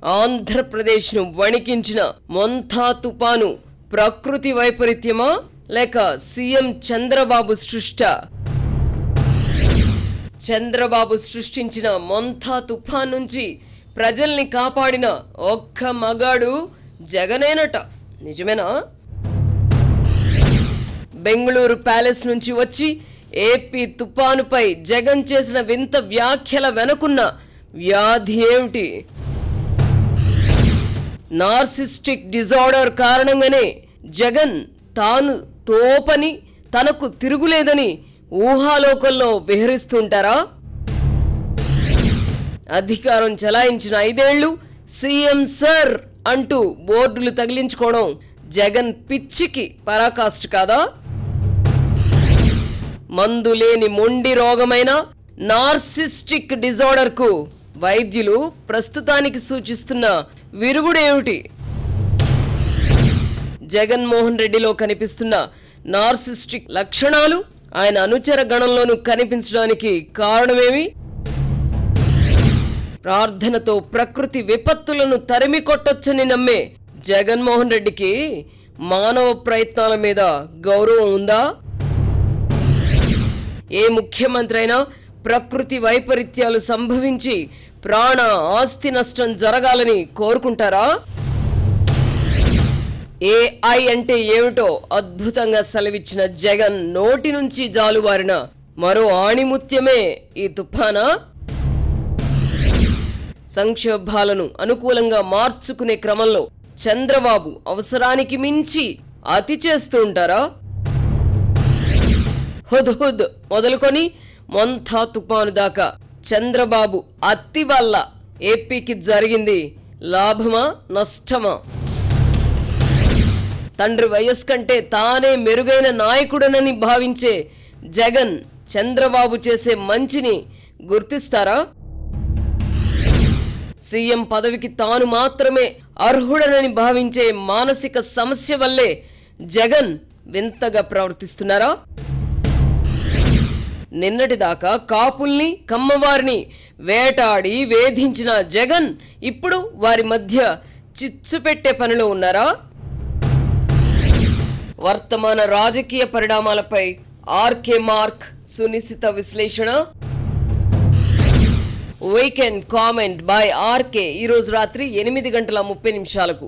ఆంధ్రప్రదేశ్ను వణికించిన మొంతా తుపాను ప్రకృతి వైపరీత్యమా లేక సీఎం చంద్రబాబు సృష్ట? చంద్రబాబు సృష్టించిన మొంతా తుఫాన్ నుంచి ప్రజల్ని కాపాడిన ఒక్క మగాడు జగనేనట. నిజమేనా? బెంగళూరు ప్యాలెస్ నుంచి వచ్చి ఏపీ తుఫానుపై జగన్ చేసిన వింత వ్యాఖ్యల వెనుకున్న వ్యాధి ఏమిటి? నార్సిస్టిక్ డిజార్డర్ కారణంగానే జగన్ తాను తోపని, తనకు తిరుగులేదని ఊహాలోకంలో విహరిస్తుంటారా? అధికారం చలాయించిన 5 ఏళ్లు సీఎం సర్ అంటూ బోర్డులు తగిలించుకోవడం జగన్ పిచ్చికి పరాకాష్ట కాదా? మందు లేని మొండి రోగమైన నార్సిస్టిక్ డిజార్డర్ కు వైద్యులు ప్రస్తుతానికి సూచిస్తున్న విరుగుడేమిటి? జగన్మోహన్ రెడ్డిలో కనిపిస్తున్న నార్సిస్టిక్ లక్షణాలు ఆయన అనుచర గణంలోనూ కనిపించడానికి కారణమేమి? ప్రార్థనతో ప్రకృతి విపత్తులను తరిమి కొట్టొచ్చని నమ్మే జగన్మోహన్ రెడ్డికి మానవ ప్రయత్నాల మీద గౌరవం ఉందా? ఏ ముఖ్యమంత్రి అయినా ప్రకృతి వైపరీత్యాలు సంభవించి ప్రాణ ఆస్తి నష్టం జరగాలని కోరుకుంటారా? ఏఐ అంటే ఏమిటో అద్భుతంగా సెలవిచ్చిన జగన్ నోటి నుంచి జాలువారిన మరో ఆణిముత్యమే ఈ తుఫానా? సంక్షోభాలను అనుకూలంగా మార్చుకునే క్రమంలో చంద్రబాబు అవసరానికి మించి అతి చేస్తూ ఉంటారా? హుద్హుద్ మొదలుకొని మొంతా తుఫాను దాకా చంద్రబాబు అతి వల్ల ఏపీకి జరిగింది లాభమా నష్టమా? తండ్రి వయస్సు కంటే తానే మెరుగైన నాయకుడనని భావించే జగన్ చంద్రబాబు చేసే మంచిని గుర్తిస్తారా? సీఎం పదవికి తాను మాత్రమే అర్హుడనని భావించే మానసిక సమస్య వల్లే జగన్ వింతగా ప్రవర్తిస్తున్నారా? నిన్నటిదాకా కాపుల్ని, కమ్మవారిని వేటాడి వేధించిన జగన్ ఇప్పుడు వారి మధ్య చిచ్చు పెట్టే పనిలో ఉన్నారా? వర్తమాన రాజకీయ పరిణామాలపై ఆర్కే మార్క్ సునిశిత విశ్లేషణ. వీకెండ్ కామెంట్ బై ఆర్కే ఈరోజు రాత్రి 8:30 గంటల 30 నిమిషాలకు.